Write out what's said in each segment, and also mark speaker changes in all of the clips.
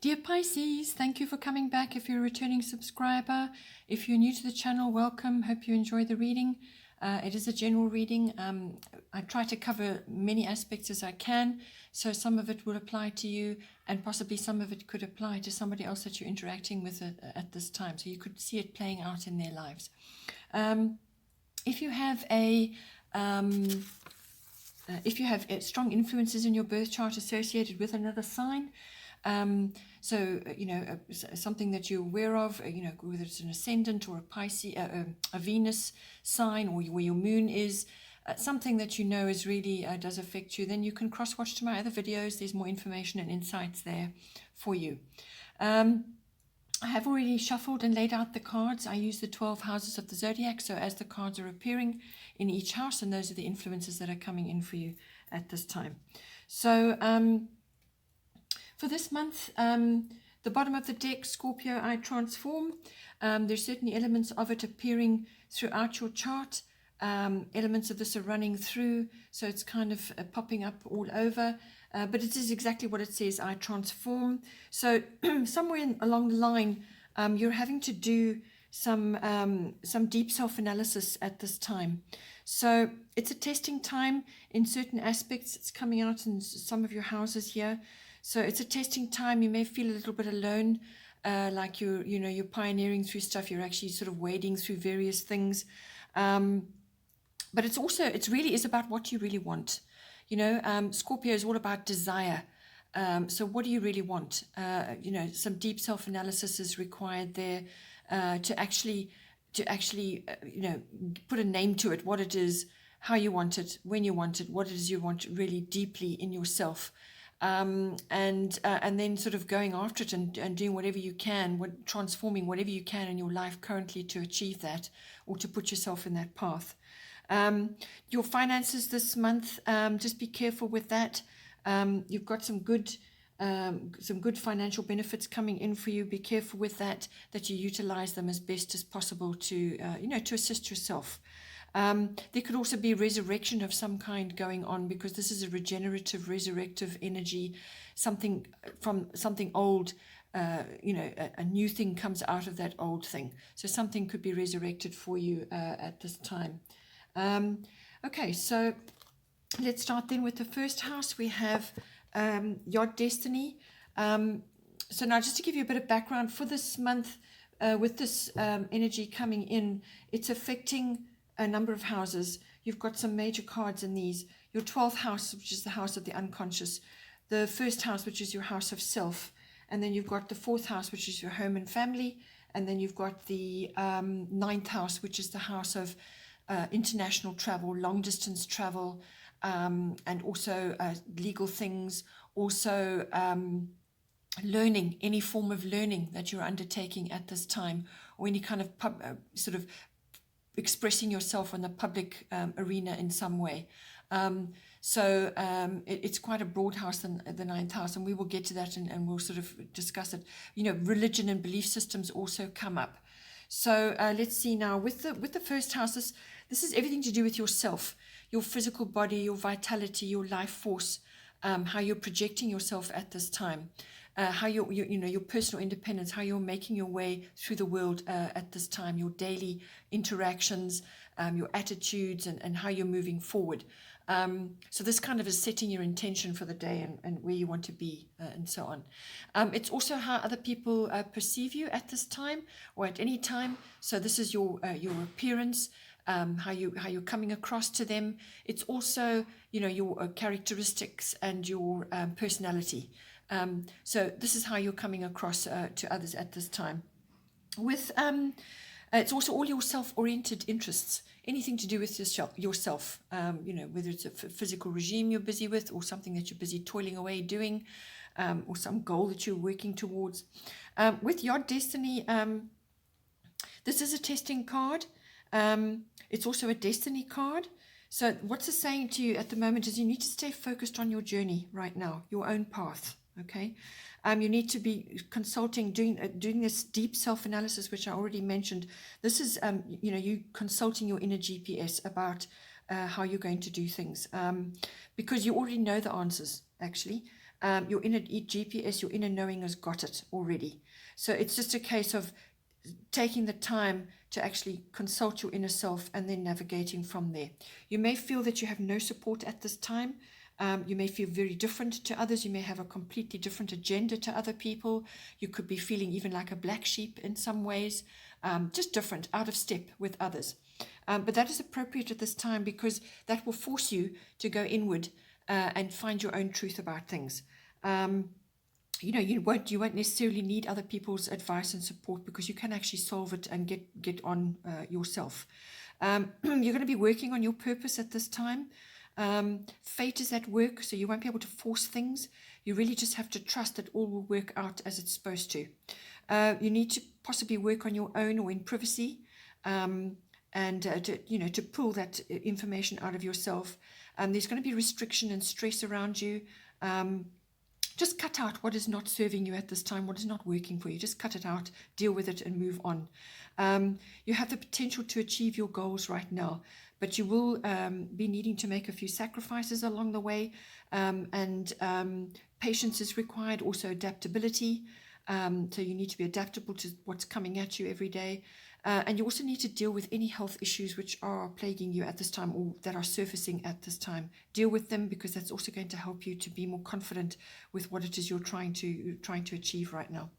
Speaker 1: Dear Pisces, thank you for coming back. If you're a returning subscriber, if you're new to the channel, welcome. Hope you enjoy the reading. It is a general reading. I try to cover many aspects as I can, so some of it will apply to you, and possibly some of it could apply to somebody else that you're interacting with at this time, so you could see it playing out in their lives. If you have strong influences in your birth chart associated with another sign, something that you're aware of, whether it's an ascendant or a Pisces, a Venus sign, or where your moon is, something that you know is really does affect you, then you can cross-watch to my other videos. There's more information and insights there for you. I have already shuffled and laid out the cards. I use the 12 houses of the zodiac, so as the cards are appearing in each house, and those are the influences that are coming in for you at this time. So for this month, the bottom of the deck, Scorpio, I transform. There's certainly elements of it appearing throughout your chart. Elements of this are running through, so it's kind of popping up all over. But it is exactly what it says, I transform. So somewhere along the line, you're having to do some deep self-analysis at this time. So it's a testing time in certain aspects. It's coming out in some of your houses here. So it's a testing time. You may feel a little bit alone, like you're pioneering through stuff. You're actually sort of wading through various things. But it really is about what you really want. Scorpio is all about desire. So what do you really want? Some deep self-analysis is required there to actually put a name to it, what it is, how you want it, when you want it, what it is you want really deeply in yourself. And then sort of going after it and doing whatever you can, transforming whatever you can in your life currently to achieve that, or to put yourself in that path. Your finances this month, just be careful with that. You've got some good financial benefits coming in for you. Be careful with that you utilize them as best as possible to assist yourself. There could also be resurrection of some kind going on, because this is a regenerative, resurrective energy. Something from something old, a new thing comes out of that old thing. So something could be resurrected for you at this time. Okay, so let's start then with the first house. We have your destiny. So now, just to give you a bit of background for this month, with this energy coming in, it's affecting a number of houses. You've got some major cards in these. Your 12th house, which is the house of the unconscious, the first house, which is your house of self, and then you've got the 4th house, which is your home and family, and then you've got the 9th house, which is the house of international travel, long distance travel, and also legal things, also learning, any form of learning that you're undertaking at this time, or any kind of sort of expressing yourself in the public arena in some way. It's quite a broad house, the 9th house, and we will get to that and we'll sort of discuss it. Religion and belief systems also come up. So let's see now with the first house. This is everything to do with yourself, your physical body, your vitality, your life force, how you're projecting yourself at this time, how your personal independence, how you're making your way through the world at this time, your daily interactions, your attitudes, and how you're moving forward. So this kind of is setting your intention for the day and where you want to be, and so on. It's also how other people perceive you at this time or at any time. So this is your appearance, how you're coming across to them. It's also your characteristics and your personality. So this is how you're coming across to others at this time. With it's also all your self-oriented interests, anything to do with yourself, whether it's a physical regime you're busy with, or something that you're busy toiling away doing, or some goal that you're working towards. With your destiny, this is a testing card. It's also a destiny card. So what's it saying to you at the moment is you need to stay focused on your journey right now, your own path. Okay, you need to be consulting, doing this deep self-analysis, which I already mentioned. This is, you consulting your inner GPS about how you're going to do things, because you already know the answers, actually. Your inner GPS, your inner knowing has got it already. So it's just a case of taking the time to actually consult your inner self and then navigating from there. You may feel that you have no support at this time. You may feel very different to others. You may have a completely different agenda to other people. You could be feeling even like a black sheep in some ways, just different, out of step with others. But that is appropriate at this time because that will force you to go inward and find your own truth about things. You won't necessarily need other people's advice and support because you can actually solve it and get on yourself. You're going to be working on your purpose at this time. Fate is at work, so you won't be able to force things. You really just have to trust that all will work out as it's supposed to. You need to possibly work on your own or in privacy, and to pull that information out of yourself. There's going to be restriction and stress around you. Just cut out what is not serving you at this time, what is not working for you. Just cut it out, deal with it, and move on. You have the potential to achieve your goals right now, but you will be needing to make a few sacrifices along the way, and patience is required, also adaptability. So you need to be adaptable to what's coming at you every day. And you also need to deal with any health issues which are plaguing you at this time or that are surfacing at this time. Deal with them because that's also going to help you to be more confident with what it is you're trying to achieve right now.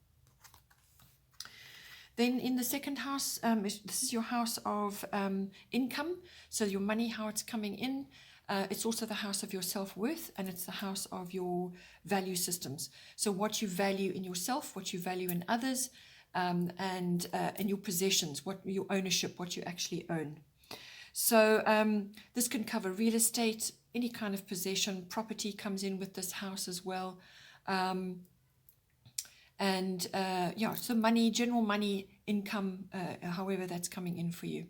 Speaker 1: Then in the second house, this is your house of income. So your money, how it's coming in. It's also the house of your self-worth, and it's the house of your value systems. So what you value in yourself, what you value in others, and your possessions, what your ownership, what you actually own. So this can cover real estate, any kind of possession. Property comes in with this house as well. So money, general money, income, however that's coming in for you.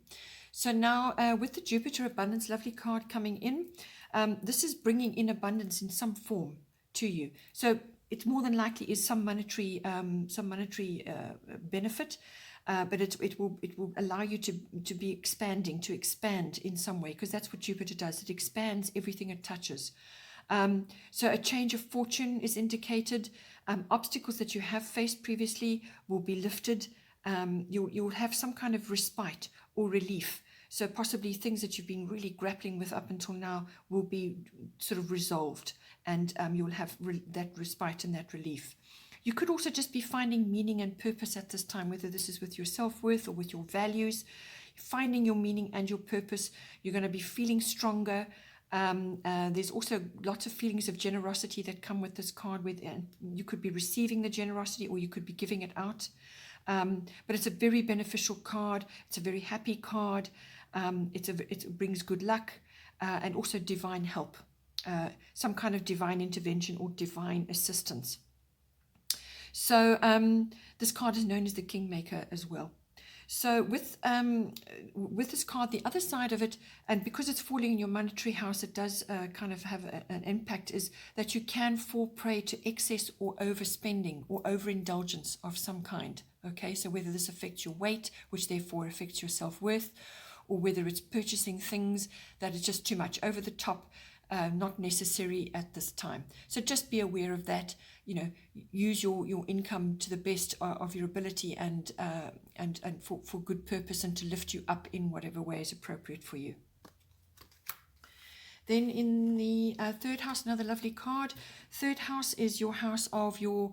Speaker 1: So now with the Jupiter Abundance Lovely card coming in, this is bringing in abundance in some form to you. So it more than likely is some monetary benefit, but it will allow you to be expanding, to expand in some way, because that's what Jupiter does. It expands everything it touches. So a change of fortune is indicated. Obstacles that you have faced previously will be lifted. You'll have some kind of respite or relief. So possibly things that you've been really grappling with up until now will be sort of resolved, and you'll have that respite and that relief. You could also just be finding meaning and purpose at this time, whether this is with your self-worth or with your values. Finding your meaning and your purpose. You're going to be feeling stronger. There's also lots of feelings of generosity that come with this card. And you could be receiving the generosity or you could be giving it out. But it's a very beneficial card. It's a very happy card. It brings good luck and also divine help, some kind of divine intervention or divine assistance. So this card is known as the Kingmaker as well. So with this card, the other side of it, and because it's falling in your monetary house, it does kind of have an impact, is that you can fall prey to excess or overspending or overindulgence of some kind. Okay, so whether this affects your weight, which therefore affects your self-worth, or whether it's purchasing things that is just too much, over the top, not necessary at this time. So just be aware of that. Use your income to the best of your ability and for good purpose, and to lift you up in whatever way is appropriate for you. Then in the third house, another lovely card. Third house is your house of your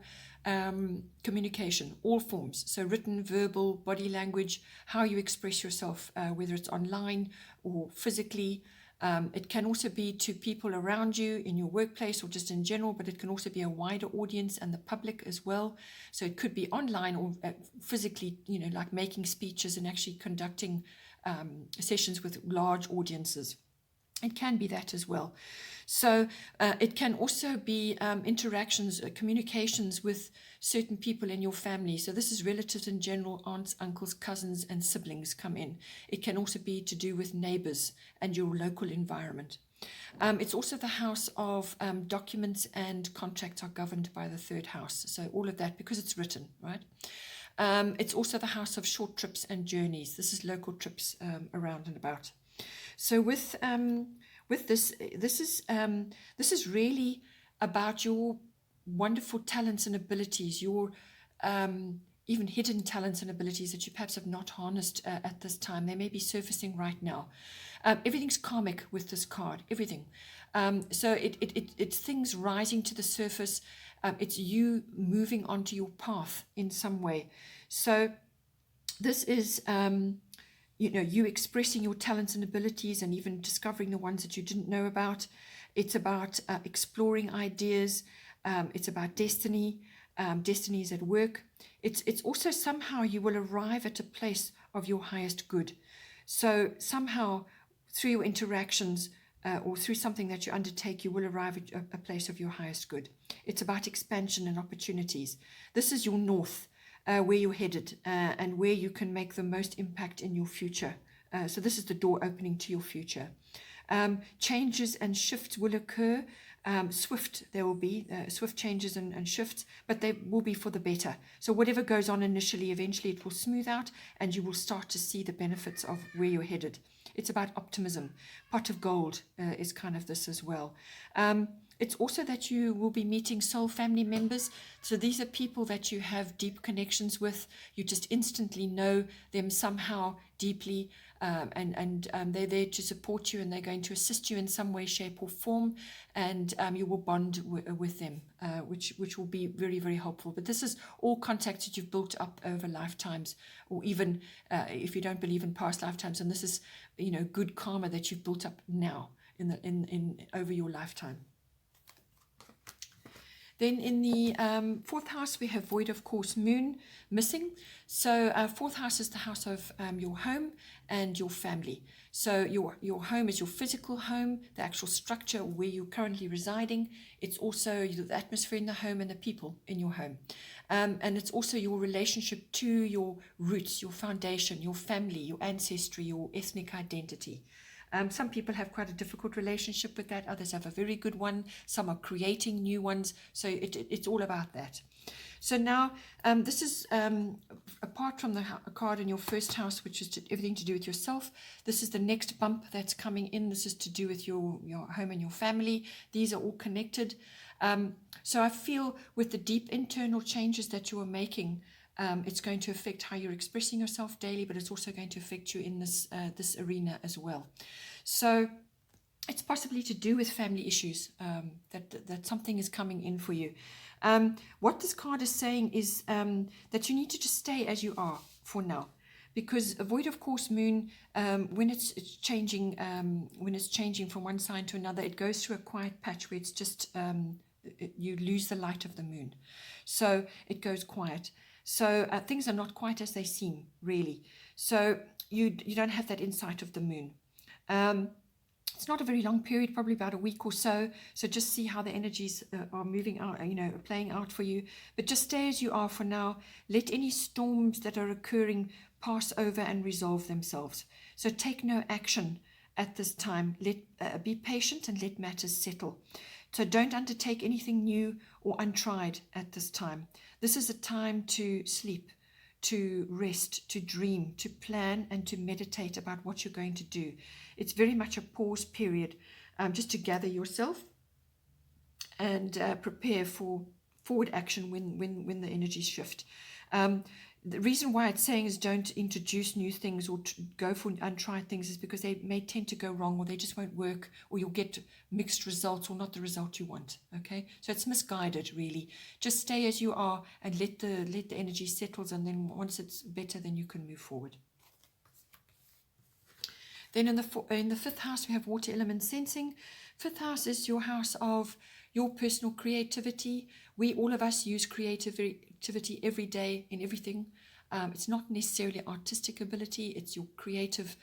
Speaker 1: communication, all forms. So written, verbal, body language, how you express yourself, whether it's online or physically. It can also be to people around you in your workplace or just in general, but it can also be a wider audience and the public as well. So it could be online or physically, like making speeches and actually conducting sessions with large audiences. It can be that as well. So it can also be interactions, communications with certain people in your family. So this is relatives in general, aunts, uncles, cousins, and siblings come in. It can also be to do with neighbors and your local environment. It's also the house of documents, and contracts are governed by the third house. So all of that, because it's written, right? It's also the house of short trips and journeys. This is local trips around and about. So with this is really about your wonderful talents and abilities, your even hidden talents and abilities that you perhaps have not harnessed at this time. They may be surfacing right now. Everything's karmic with this card, everything. So it's things rising to the surface. It's you moving onto your path in some way. So this is, you expressing your talents and abilities and even discovering the ones that you didn't know about. It's about exploring ideas. It's about destiny. Destinies at work. It's also somehow you will arrive at a place of your highest good. So somehow through your interactions or through something that you undertake, you will arrive at a place of your highest good. It's about expansion and opportunities. This is your north, where you're headed and where you can make the most impact in your future. So this is the door opening to your future. Changes and shifts will occur. There will be swift changes and shifts, but they will be for the better. So whatever goes on initially, eventually it will smooth out and you will start to see the benefits of where you're headed. It's about optimism. Pot of gold is kind of this as well. It's also that you will be meeting soul family members. So these are people that you have deep connections with. You just instantly know them somehow deeply, and they're there to support you, and they're going to assist you in some way, shape, or form, and you will bond with them, which will be very, very helpful. But this is all contacts that you've built up over lifetimes, or even if you don't believe in past lifetimes, and this is good karma that you've built up now in over your lifetime. Then in the fourth house, we have void of course moon missing. So fourth house is the house of your home and your family. So your home is your physical home, the actual structure where you're currently residing. It's also the atmosphere in the home and the people in your home. And it's also your relationship to your roots, your foundation, your family, your ancestry, your ethnic identity. Some people have quite a difficult relationship with that. Others have a very good one. Some are creating new ones. So it's all about that. So now this is apart from the card in your first house, which is everything to do with yourself. This is the next bump that's coming in. This is to do with your home and your family. These are all connected. So I feel with the deep internal changes that you are making, it's going to affect how you're expressing yourself daily, but it's also going to affect you in this arena as well. So it's possibly to do with family issues, that something is coming in for you. What this card is saying is that you need to just stay as you are for now, because a void of course moon, when it's changing from one sign to another, it goes through a quiet patch where it's just you lose the light of the moon, so it goes quiet. So things are not quite as they seem, really. So you don't have that insight of the moon. It's not a very long period, probably about a week or so. So just see how the energies are moving out, playing out for you. But just stay as you are for now. Let any storms that are occurring pass over and resolve themselves. So take no action at this time. Be patient and let matters settle. So don't undertake anything new or untried at this time. This is a time to sleep, to rest, to dream, to plan, and to meditate about what you're going to do. It's very much a pause period, just to gather yourself and prepare for forward action when the energies shift. The reason why it's saying is don't introduce new things or go for untried things is because they may tend to go wrong, or they just won't work, or you'll get mixed results or not the result you want. Okay, so it's misguided, really. Just stay as you are and let the energy settles, and then once it's better, then you can move forward. Then in the fifth house, we have water element sensing. Fifth house is your house of your personal creativity. All of us use creativity every day in everything. It's not necessarily artistic ability. It's your creative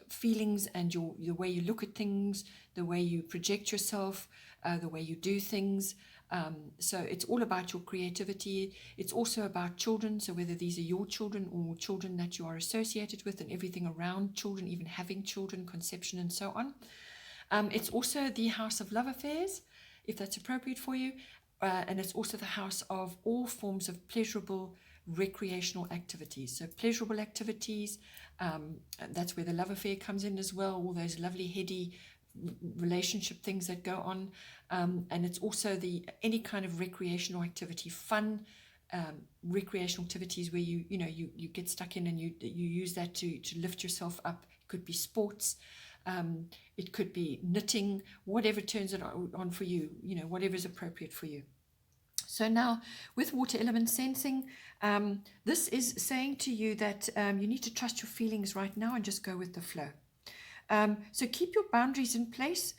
Speaker 1: feelings and the way you look at things, the way you project yourself, the way you do things. So it's all about your creativity. It's also about children. So whether these are your children or children that you are associated with, and everything around children, even having children, conception, and so on. It's also the house of love affairs, if that's appropriate for you. And it's also the house of all forms of pleasurable recreational activities. So pleasurable activities, that's where the love affair comes in as well. All those lovely, heady, relationship things that go on, and it's also any kind of recreational activity, fun recreational activities where you get stuck in and you use that to lift yourself up. It could be sports, it could be knitting, whatever turns it on for you, whatever is appropriate for you. So now with water element sensing, this is saying to you that you need to trust your feelings right now and just go with the flow. So keep your boundaries in place.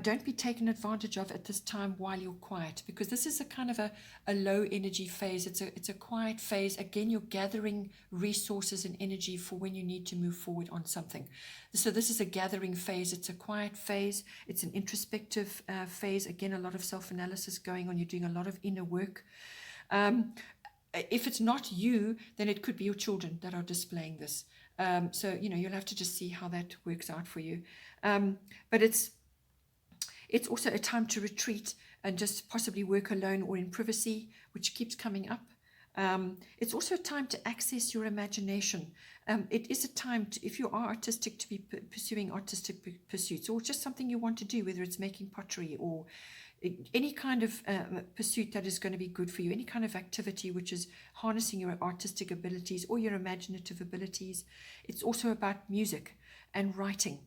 Speaker 1: Don't be taken advantage of at this time while you're quiet, because this is a kind of a low energy phase. It's a quiet phase. Again, you're gathering resources and energy for when you need to move forward on something. So this is a gathering phase. It's a quiet phase. It's an introspective phase. Again, a lot of self-analysis going on. You're doing a lot of inner work. If it's not you, then it could be your children that are displaying this. So, you'll have to just see how that works out for you. But it's also a time to retreat and just possibly work alone or in privacy, which keeps coming up. It's also a time to access your imagination. It is a time, if you are artistic, to be pursuing artistic pursuits, or just something you want to do, whether it's making pottery or any kind of pursuit that is going to be good for you, any kind of activity which is harnessing your artistic abilities or your imaginative abilities. It's also about music and writing.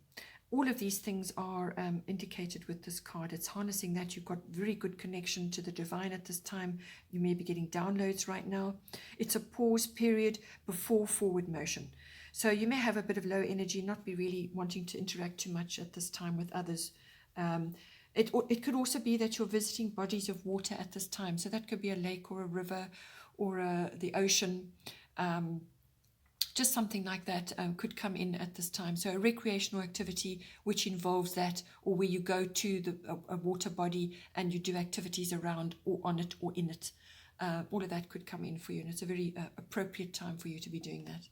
Speaker 1: All of these things are indicated with this card. It's harnessing that. You've got very good connection to the divine at this time. You may be getting downloads right now. It's a pause period before forward motion. So you may have a bit of low energy, not be really wanting to interact too much at this time with others. It could also be that you're visiting bodies of water at this time. So that could be a lake or a river or the ocean. Just something like that could come in at this time. So a recreational activity which involves that, or where you go to a water body and you do activities around or on it or in it. All of that could come in for you, and it's a very appropriate time for you to be doing that.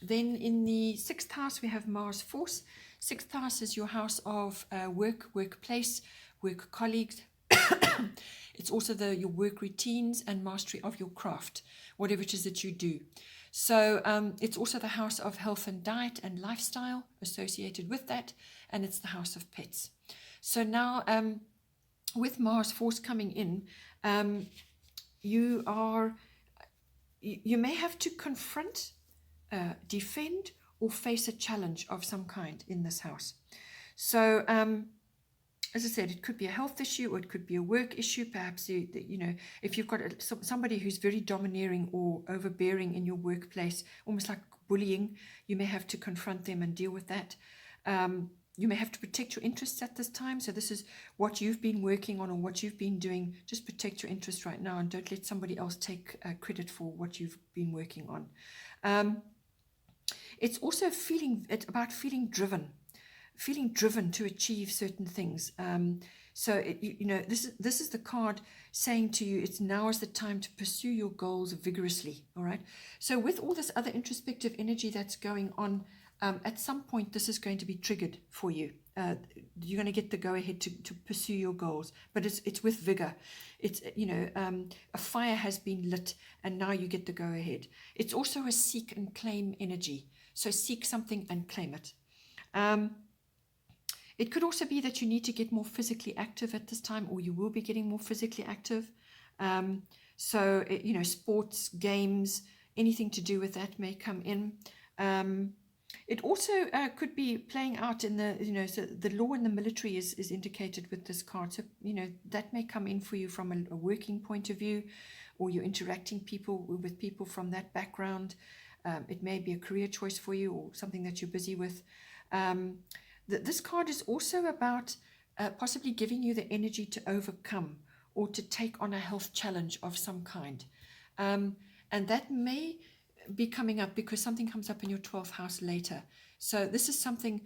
Speaker 1: Then in the 6th house, we have Mars Force. 6th house is your house of workplace, work colleagues. It's also your work routines and mastery of your craft, whatever it is that you do. So it's also the house of health and diet and lifestyle associated with that, and it's the house of pets. So now with Mars Force coming in, you may have to confront, defend, or face a challenge of some kind in this house. So as I said, it could be a health issue, or it could be a work issue. Perhaps if you've got somebody who's very domineering or overbearing in your workplace, almost like bullying, you may have to confront them and deal with that. You may have to protect your interests at this time. So this is what you've been working on or what you've been doing. Just protect your interests right now, and don't let somebody else take credit for what you've been working on. It's also about feeling driven to achieve certain things. So this is the card saying to you, now is the time to pursue your goals vigorously. All right. So with all this other introspective energy that's going on, at some point this is going to be triggered for you. You're going to get the go ahead to pursue your goals, but it's with vigor. It's a fire has been lit, and now you get the go ahead. It's also a seek and claim energy. So seek something and claim it. It could also be that you need to get more physically active at this time, or you will be getting more physically active. Sports, games, anything to do with that may come in. It also could be playing out in so the law in the military is indicated with this card. So, that may come in for you from a working point of view, or you're interacting with people from that background. It may be a career choice for you, or something that you're busy with. This card is also about possibly giving you the energy to overcome or to take on a health challenge of some kind. And that may be coming up because something comes up in your 12th house later. So this is something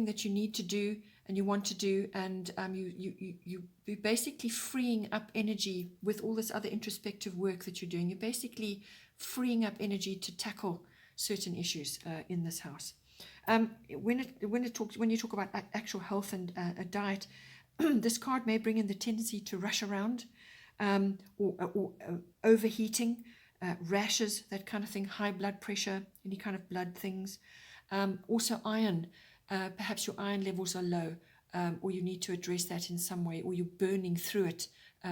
Speaker 1: that you need to do and you want to do, and you're basically freeing up energy with all this other introspective work that you're doing. You're basically freeing up energy to tackle certain issues in this house. When you talk about actual health and a diet, this card may bring in the tendency to rush around, or overheating, rashes, that kind of thing, high blood pressure, any kind of blood things. Also iron perhaps your iron levels are low, or you need to address that in some way, or you're burning through it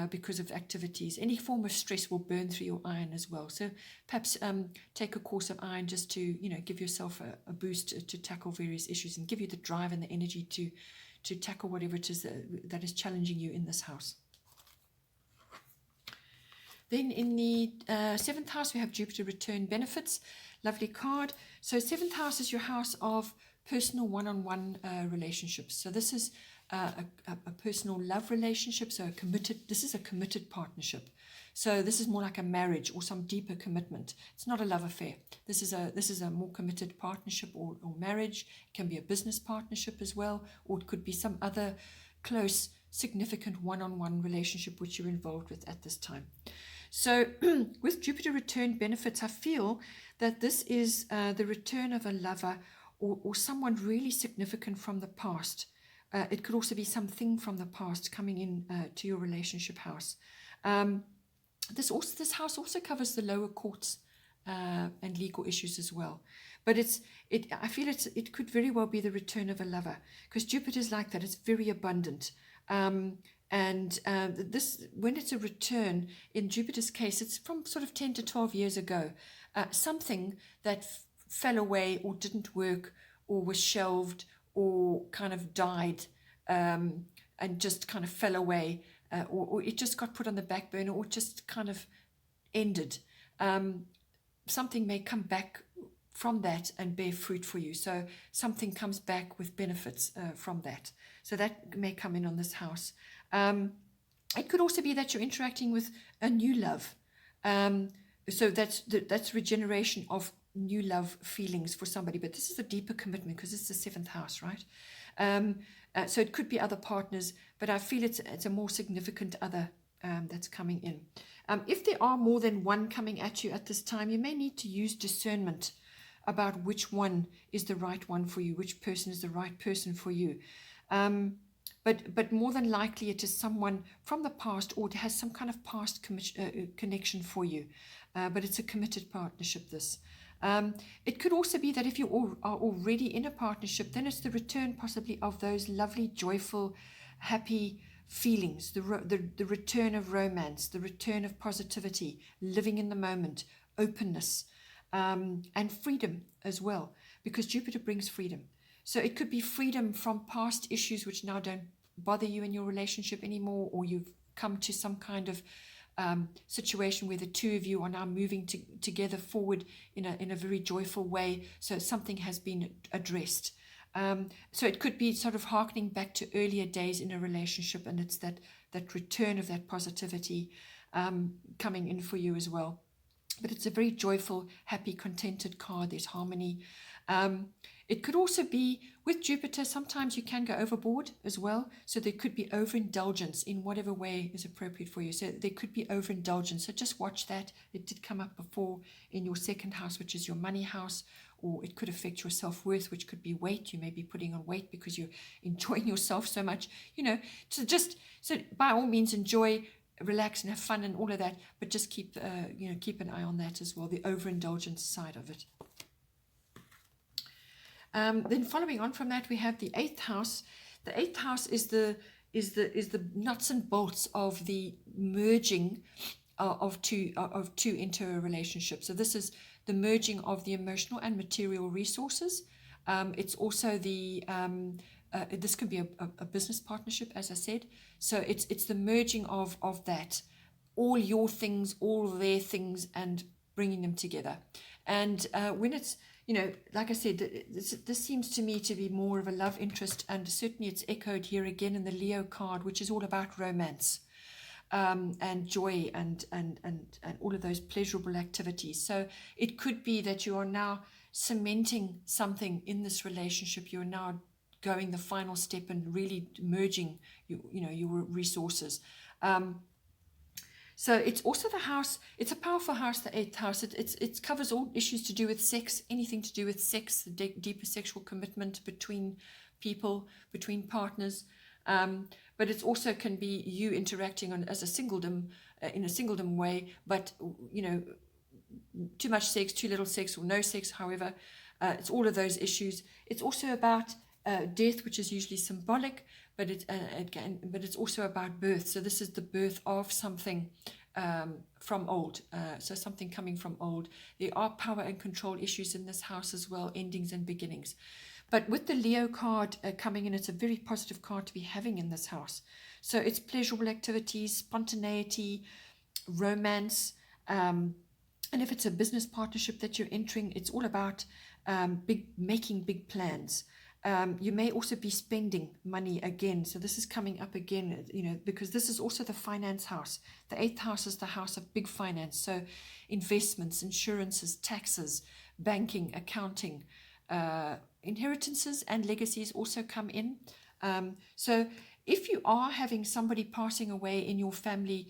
Speaker 1: because of activities. Any form of stress will burn through your iron as well. So perhaps take a course of iron just to, give yourself a boost to tackle various issues and give you the drive and the energy to tackle whatever it is that is challenging you in this house. Then in the 7th house, we have Jupiter return benefits. Lovely card. So 7th house is your house of personal one-on-one relationships. So this is a personal love relationship. So this is a committed partnership. So this is more like a marriage or some deeper commitment. It's not a love affair. This is a more committed partnership or marriage. It can be a business partnership as well, or it could be some other close, significant one-on-one relationship which you're involved with at this time. So with Jupiter return benefits, I feel that this is the return of a lover or someone really significant from the past. It could also be something from the past coming in to your relationship house. This house also covers the lower courts and legal issues as well. But I feel it could very well be the return of a lover, because Jupiter's like that. It's very abundant. This, when it's a return, in Jupiter's case, it's from sort of 10 to 12 years ago. Something that fell away or didn't work or was shelved or kind of died and just kind of fell away, or it just got put on the back burner or just kind of ended. Something may come back from that and bear fruit for you. So something comes back with benefits from that. So that may come in on this house. It could also be that you're interacting with a new love. So that's regeneration of new love feelings for somebody. But this is a deeper commitment because it's the 7th house, right? So it could be other partners, but I feel it's a more significant other that's coming in. If there are more than one coming at you at this time, you may need to use discernment about which one is the right one for you, which person is the right person for you. But more than likely it is someone from the past, or it has some kind of past connection for you. But it's a committed partnership, this. It could also be that if you are already in a partnership, then it's the return possibly of those lovely, joyful, happy feelings, the return of romance, the return of positivity, living in the moment, openness, and freedom as well, because Jupiter brings freedom. So it could be freedom from past issues which now don't bother you in your relationship anymore, or you've come to some kind of situation where the two of you are now moving together forward in a very joyful way. So something has been addressed. So it could be sort of hearkening back to earlier days in a relationship, and it's that return of that positivity coming in for you as well. But it's a very joyful, happy, contented card. There's harmony. It could also be with Jupiter, sometimes you can go overboard as well. So there could be overindulgence in whatever way is appropriate for you. So there could be overindulgence. So just watch that. It did come up before in your 2nd house, which is your money house, or it could affect your self-worth, which could be weight. You may be putting on weight because you're enjoying yourself so much, so by all means enjoy, relax and have fun and all of that, but just keep an eye on that as well, the overindulgence side of it. Then following on from that, we have the 8th house. The 8th house is the nuts and bolts of the merging of two into a relationship. So this is the merging of the emotional and material resources. It's also this can be a business partnership, as I said. So it's the merging of that, all your things, all their things, and bringing them together. And when it's, like I said, this seems to me to be more of a love interest, and certainly it's echoed here again in the Leo card, which is all about romance and joy and all of those pleasurable activities. So it could be that you are now cementing something in this relationship. You're now going the final step and really merging your resources. So it's also the house, it's a powerful house, the 8th house. It covers all issues to do with sex, anything to do with sex, the deeper sexual commitment between people, between partners. But it also can be you interacting as a singledom, in a singledom way, but, too much sex, too little sex, or no sex, however. It's all of those issues. It's also about death, which is usually symbolic, but it's also about birth. So this is the birth of something from old. So something coming from old. There are power and control issues in this house as well, endings and beginnings. But with the Leo card coming in, it's a very positive card to be having in this house. So it's pleasurable activities, spontaneity, romance, and if it's a business partnership that you're entering, it's all about making big plans. You may also be spending money again. So this is coming up again, because this is also the finance house. The 8th house is the house of big finance. So investments, insurances, taxes, banking, accounting, inheritances and legacies also come in. So if you are having somebody passing away in your family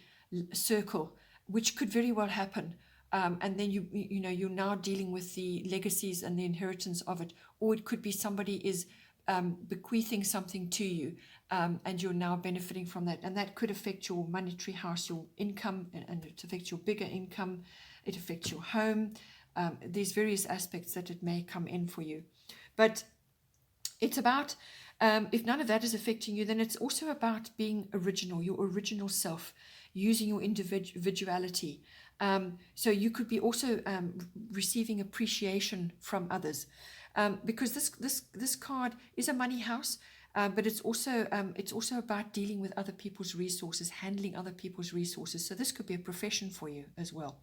Speaker 1: circle, which could very well happen, and then you're now dealing with the legacies and the inheritance of it, or it could be somebody is bequeathing something to you, and you're now benefiting from that, and that could affect your monetary house, your income, and it affects your bigger income, it affects your home. There's various aspects that it may come in for you, but it's about, if none of that is affecting you, then it's also about being original, your original self, using your individuality. So you could be also receiving appreciation from others, because this card is a money house, but it's also about dealing with other people's resources, handling other people's resources. So this could be a profession for you as well.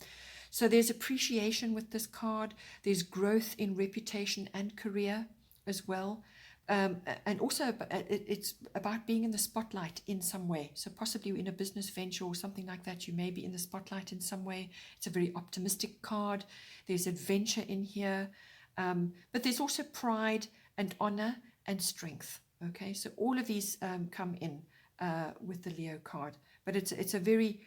Speaker 1: So there's appreciation with this card. There's growth in reputation and career as well. And also it's about being in the spotlight in some way. So possibly in a business venture or something like that, you may be in the spotlight in some way. It's a very optimistic card. There's adventure in here, but there's also pride and honor and strength. Okay, so all of these come in with the Leo card, but it's a very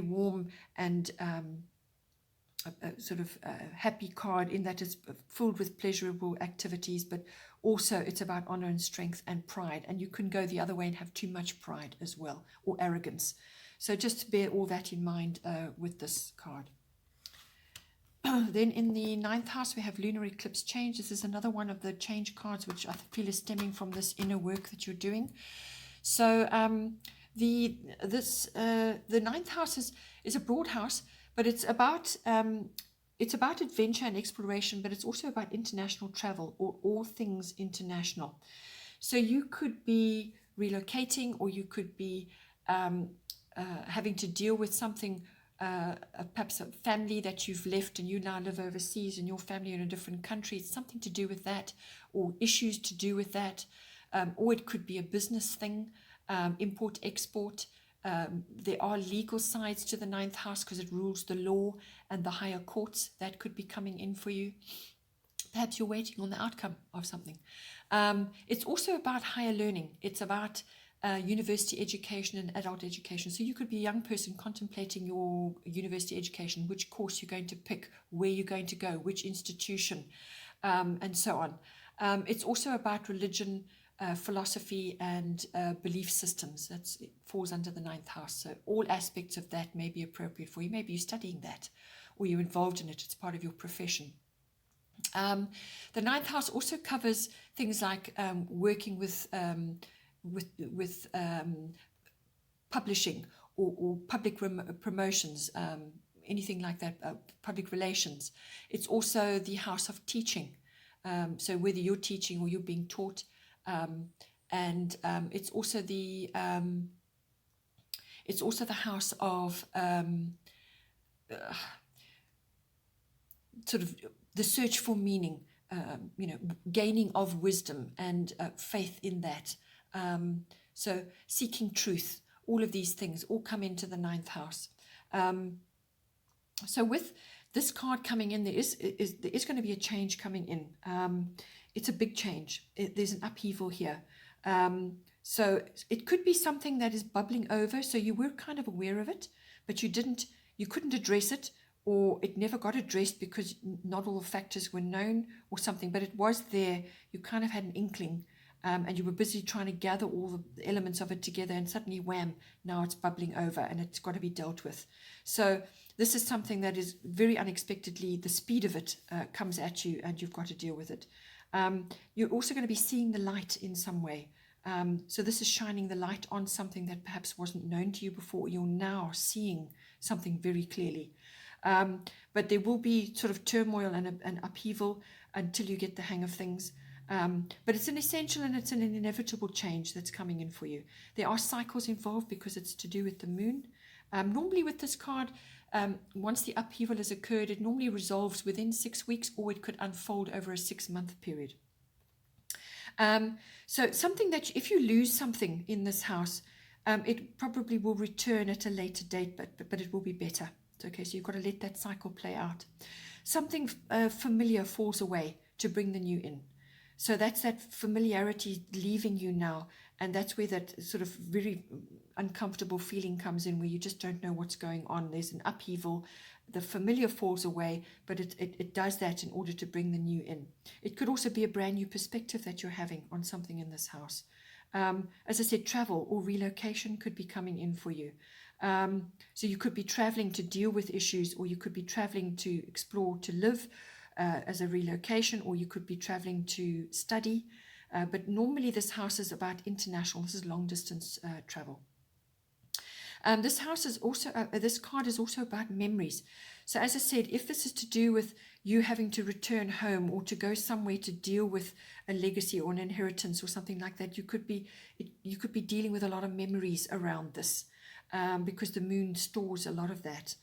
Speaker 1: warm and sort of happy card, in that it's filled with pleasurable activities, but also it's about honor and strength and pride. And you can go the other way and have too much pride as well, or arrogance. So just bear all that in mind with this card. Then in the 9th house, we have lunar eclipse change. This is another one of the change cards, which I feel is stemming from this inner work that you're doing. So the 9th house is a broad house, but it's about adventure and exploration, but it's also about international travel, or all things international. So you could be relocating, or you could be having to deal with something, perhaps a family that you've left and you now live overseas, and your family in a different country. It's something to do with that, or issues to do with that, or it could be a business thing, import, export. There are legal sides to the 9th house because it rules the law and the higher courts. That could be coming in for you. Perhaps you're waiting on the outcome of something. It's also about higher learning. It's about university education and adult education. So you could be a young person contemplating your university education, which course you're going to pick, where you're going to go, which institution, and so on. It's also about religion, philosophy and belief systems. It falls under the 9th house. So all aspects of that may be appropriate for you. Maybe you're studying that, or you're involved in it. It's part of your profession. The 9th house also covers things like working with publishing or public promotions, anything like that, public relations. It's also the house of teaching. So whether you're teaching or you're being taught. And it's also the house of sort of the search for meaning, gaining of wisdom and faith in that. So seeking truth, all of these things all come into the 9th house. So with this card coming in, there is going to be a change coming in. It's a big change. There's an upheaval here. So it could be something that is bubbling over. So you were kind of aware of it, but you couldn't address it, or it never got addressed because not all the factors were known or something, but it was there. You kind of had an inkling, and you were busy trying to gather all the elements of it together, and suddenly, wham, now it's bubbling over and it's got to be dealt with. So this is something that is very unexpectedly, the speed of it comes at you and you've got to deal with it. You're also going to be seeing the light in some way. So this is shining the light on something that perhaps wasn't known to you before. You're now seeing something very clearly. But there will be sort of turmoil and upheaval until you get the hang of things. But it's an essential and it's an inevitable change that's coming in for you. There are cycles involved because it's to do with the moon. Normally with this card, once the upheaval has occurred, it normally resolves within 6 weeks, or it could unfold over a 6-month period. So something that if you lose something in this house, it probably will return at a later date, but it will be better. Okay, so you've got to let that cycle play out. Something familiar falls away to bring the new in. So that's that familiarity leaving you now, and that's where that sort of very uncomfortable feeling comes in, where you just don't know what's going on. There's an upheaval, the familiar falls away, but it does that in order to bring the new in. It could also be a brand new perspective that you're having on something in this house. As I said, travel or relocation could be coming in for you. So you could be traveling to deal with issues, or you could be traveling to explore, to live as a relocation, or you could be traveling to study. But normally this house is about international, this is long distance travel. This house is also, this card is also about memories. So as I said, if this is to do with you having to return home or to go somewhere to deal with a legacy or an inheritance or something like that, you could be dealing with a lot of memories around this, because the moon stores a lot of that.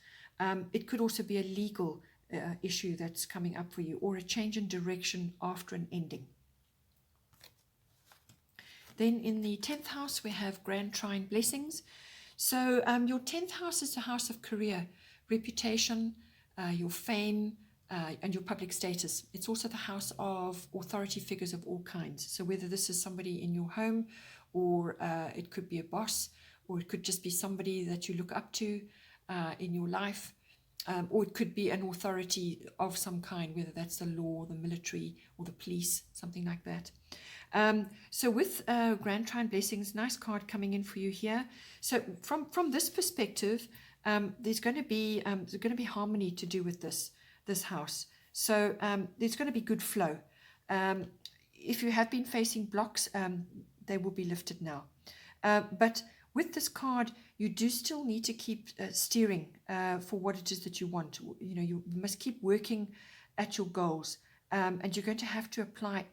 Speaker 1: It could also be a legal issue that's coming up for you, or a change in direction after an ending. Then in the 10th house, we have Grand Trine Blessings. So your 10th house is the house of career, reputation, your fame, and your public status. It's also the house of authority figures of all kinds. So whether this is somebody in your home, or it could be a boss, or it could just be somebody that you look up to in your life, or it could be an authority of some kind, whether that's the law, the military, or the police, something like that. So with Grand Trine Blessings, nice card coming in for you here. So from this perspective, there's going to be harmony to do with this house. So there's going to be good flow. If you have been facing blocks, they will be lifted now. But with this card, you do still need to keep steering for what it is that you want. You know, you must keep working at your goals. And you're going to have to apply,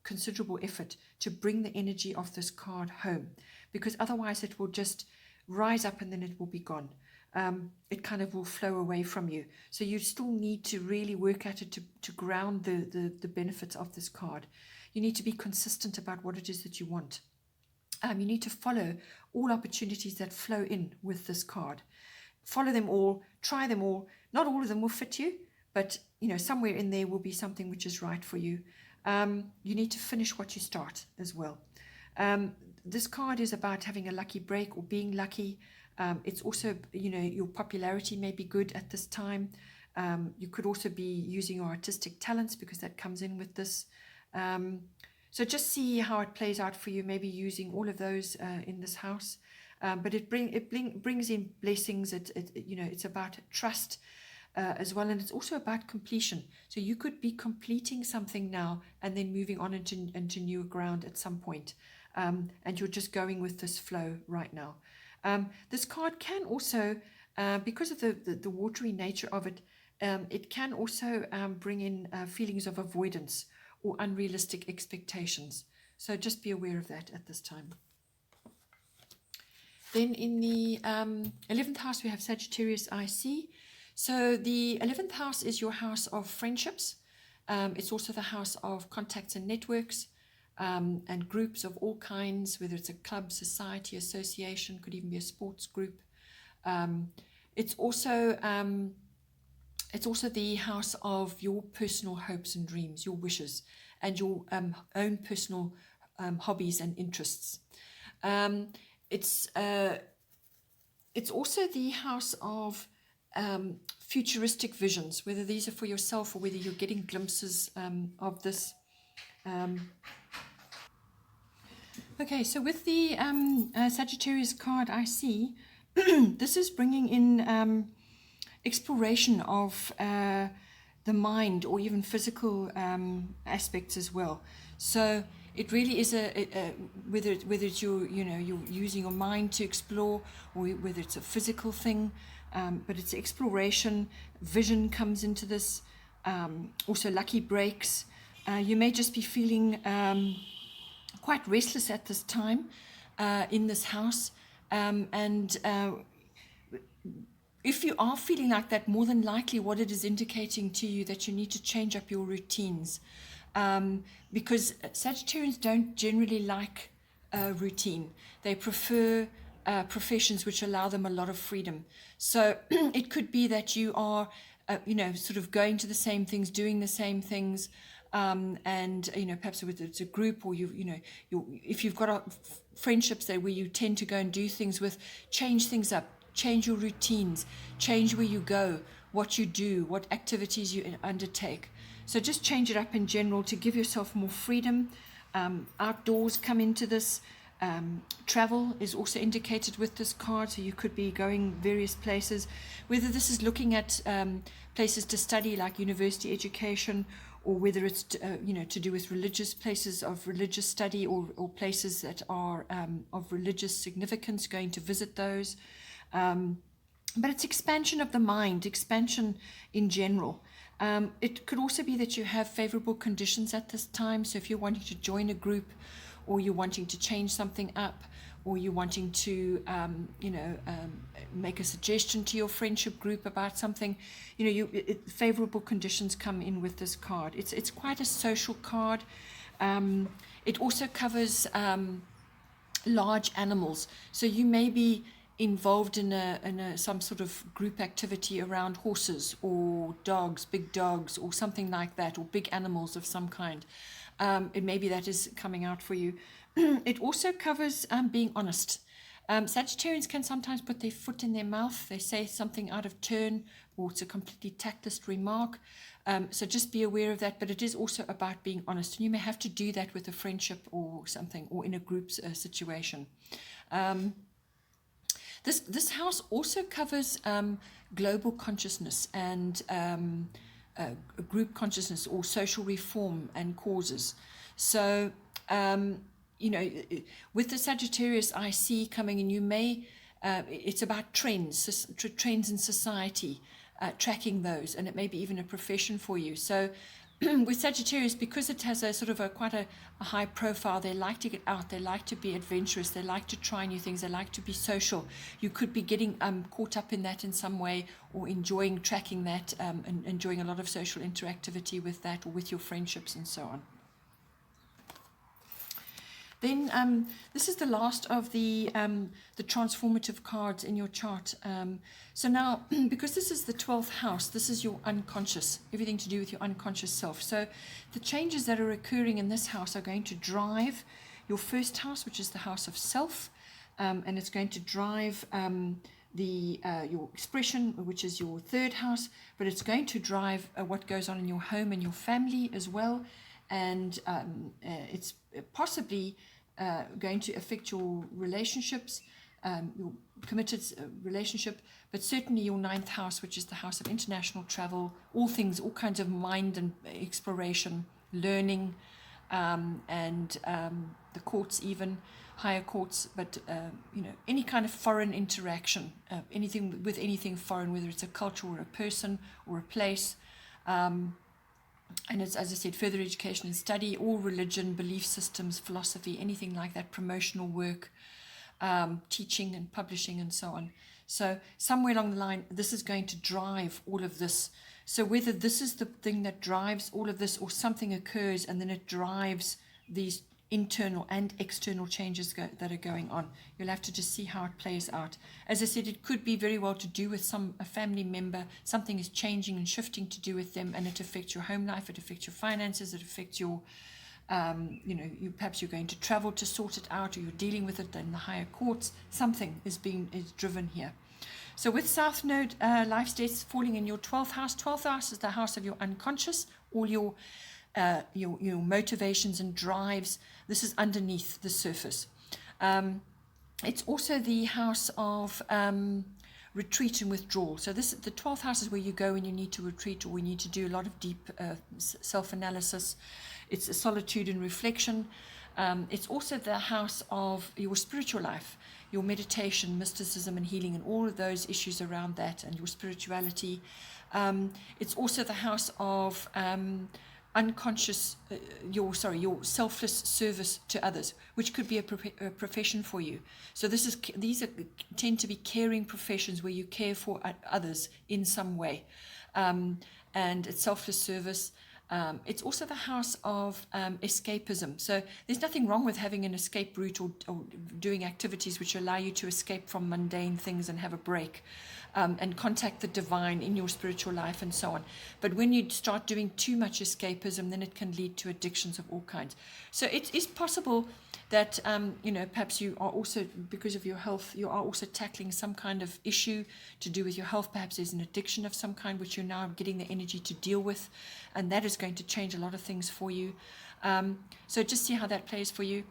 Speaker 1: considerable effort to bring the energy of this card home, because otherwise it will just rise up and then it will be gone. It kind of will flow away from you. So you still need to really work at it to ground the benefits of this card. You need to be consistent about what it is that you want. You need to follow all opportunities that flow in with this card. Follow them all, try them all. Not all of them will fit you, but somewhere in there will be something which is right for you. You need to finish what you start as well. This card is about having a lucky break or being lucky. It's also, your popularity may be good at this time. You could also be using your artistic talents, because that comes in with this. So just see how it plays out for you, maybe using all of those in this house. But it brings in blessings. It's about trust as well, and it's also about completion. So you could be completing something now and then moving on into new ground at some point, and you're just going with this flow right now. This card can also, because of the watery nature of it, it can also bring in feelings of avoidance or unrealistic expectations. So just be aware of that at this time. Then in the 11th house, we have Sagittarius IC. So the 11th house is your house of friendships. It's also the house of contacts and networks, and groups of all kinds, whether it's a club, society, association, could even be a sports group. It's also the house of your personal hopes and dreams, your wishes, and your own personal hobbies and interests. It's also the house of futuristic visions, whether these are for yourself or whether you're getting glimpses of this. Okay, so with the Sagittarius card, I see this is bringing in exploration of the mind, or even physical aspects as well. So it really is whether it's you're using your mind to explore, or whether it's a physical thing, but it's exploration. Vision comes into this. Also lucky breaks. You may just be feeling quite restless at this time in this house, and if you are feeling like that, more than likely what it is indicating to you that you need to change up your routines, because Sagittarians don't generally like routine. They prefer professions which allow them a lot of freedom. So it could be that you are sort of going to the same things, doing the same things, and perhaps whether it's a group, or if you've got friendships there where you tend to go and do things with, change things up, change your routines, change where you go, what you do, what activities you undertake. So just change it up in general to give yourself more freedom. Outdoors come into this. Travel is also indicated with this card, so you could be going various places, whether this is looking at places to study like university education, or whether it's to do with religious places of religious study, or places that are of religious significance, going to visit those. But it's expansion of the mind, expansion in general. It could also be that you have favorable conditions at this time. So if you're wanting to join a group, or you're wanting to change something up, or you're wanting to make a suggestion to your friendship group about something, favorable conditions come in with this card. It's quite a social card. It also covers large animals, so you may be involved in some sort of group activity around horses or dogs, big dogs, or something like that, or big animals of some kind. It may be that is coming out for you. It also covers being honest. Sagittarians can sometimes put their foot in their mouth. They say something out of turn, or it's a completely tactless remark. So just be aware of that. But it is also about being honest. And you may have to do that with a friendship or something, or in a group situation. This house also covers global consciousness and group consciousness, or social reform and causes. So, with the Sagittarius I see coming in, you may, it's about trends in society, tracking those, and it may be even a profession for you. So with Sagittarius, because it has a sort of quite a high profile, they like to get out, they like to be adventurous, they like to try new things, they like to be social. You could be getting caught up in that in some way, or enjoying tracking that, and enjoying a lot of social interactivity with that, or with your friendships and so on. Then this is the last of the transformative cards in your chart. So now, because this is the 12th house, this is your unconscious, everything to do with your unconscious self. So the changes that are occurring in this house are going to drive your first house, which is the house of self, and it's going to drive your expression, which is your third house, but it's going to drive what goes on in your home and your family as well. And it's possibly going to affect your relationships, your committed relationship, but certainly your 9th house, which is the house of international travel, all kinds of mind and exploration, learning, and the courts, even higher courts, but any kind of foreign interaction, anything foreign, whether it's a culture or a person or a place. And it's, as I said, further education and study, all religion, belief systems, philosophy, anything like that, promotional work, teaching and publishing and so on. So somewhere along the line, this is going to drive all of this. So whether this is the thing that drives all of this, or something occurs and then it drives these internal and external changes that are going on, you'll have to just see how it plays out. As I said, it could be very well to do with a family member. Something is changing and shifting to do with them, and it affects your home life, it affects your finances, it affects your perhaps you're going to travel to sort it out, or you're dealing with it in the higher courts. Something is driven here. So with South Node life states falling in your 12th house. 12th house is the house of your unconscious, all your motivations and drives. This is underneath the surface. It's also the house of retreat and withdrawal. So this, the 12th house is where you go when you need to retreat or we need to do a lot of deep self-analysis. It's a solitude and reflection. It's also the house of your spiritual life, your meditation, mysticism and healing, and all of those issues around that, and your spirituality. It's also the house of unconscious, your selfless service to others, which could be a profession for you. So these tend to be caring professions where you care for others in some way, and it's selfless service. It's also the house of escapism. So there's nothing wrong with having an escape route or doing activities which allow you to escape from mundane things and have a break, and contact the divine in your spiritual life and so on. But when you start doing too much escapism, then it can lead to addictions of all kinds. So it is possible that, perhaps you are also, because of your health, you are also tackling some kind of issue to do with your health. Perhaps there's an addiction of some kind, which you're now getting the energy to deal with. And that is going to change a lot of things for you. So just see how that plays for you.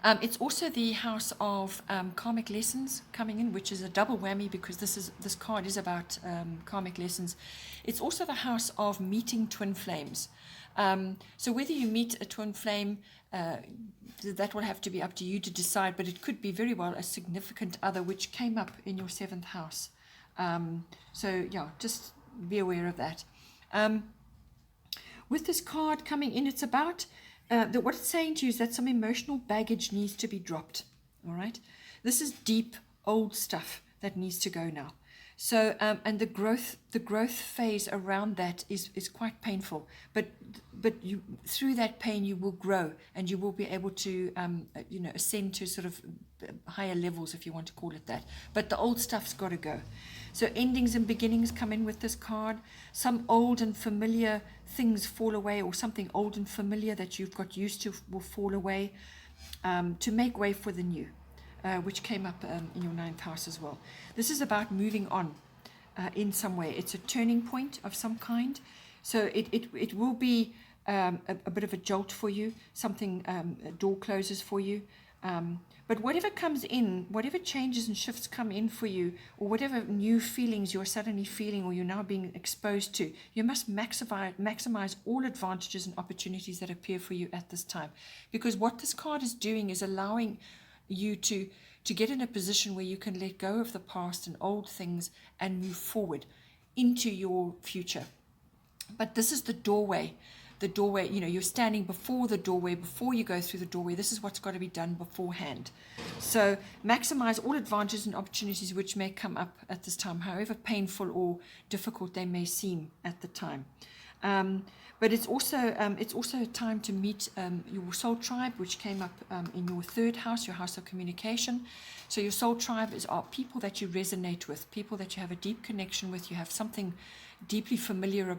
Speaker 1: It's also the house of karmic lessons coming in, which is a double whammy because this card is about karmic lessons. It's also the house of meeting twin flames. So whether you meet a twin flame, that will have to be up to you to decide, but it could be very well a significant other which came up in your 7th house. So yeah, just be aware of that. With this card coming in, it's about what it's saying to you is that some emotional baggage needs to be dropped. All right, this is deep old stuff that needs to go now. So and the growth phase around that is quite painful, but you, through that pain you will grow and you will be able to ascend to sort of higher levels, if you want to call it that. But the old stuff's got to go. So endings and beginnings come in with this card. Some old and familiar things fall away, or something old and familiar that you've got used to will fall away, to make way for the new, which came up in your 9th house as well. This is about moving on in some way. It's a turning point of some kind. So it will be a bit of a jolt for you. Something, a door closes for you. But whatever comes in, whatever changes and shifts come in for you, or whatever new feelings you're suddenly feeling or you're now being exposed to, you must maximize all advantages and opportunities that appear for you at this time. Because what this card is doing is allowing you to get in a position where you can let go of the past and old things and move forward into your future. But this is the doorway, you're standing before the doorway. Before you go through the doorway, this is what's got to be done beforehand. So maximize all advantages and opportunities which may come up at this time, however painful or difficult they may seem at the time. But it's also a time to meet your soul tribe, which came up in your 3rd house, your house of communication. So your soul tribe are people that you resonate with, people that you have a deep connection with. You have something deeply familiar,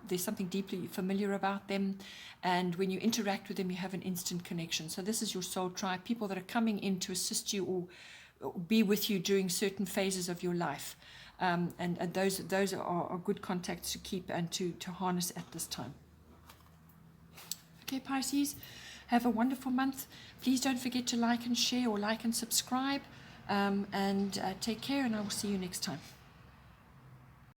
Speaker 1: there's something deeply familiar about them, and when you interact with them you have an instant connection. So this is your soul tribe, people that are coming in to assist you or be with you during certain phases of your life, and those are good contacts to keep and to harness at this time. Okay, Pisces, have a wonderful month. Please don't forget to like and share, or like and subscribe, and take care, and I will see you next time.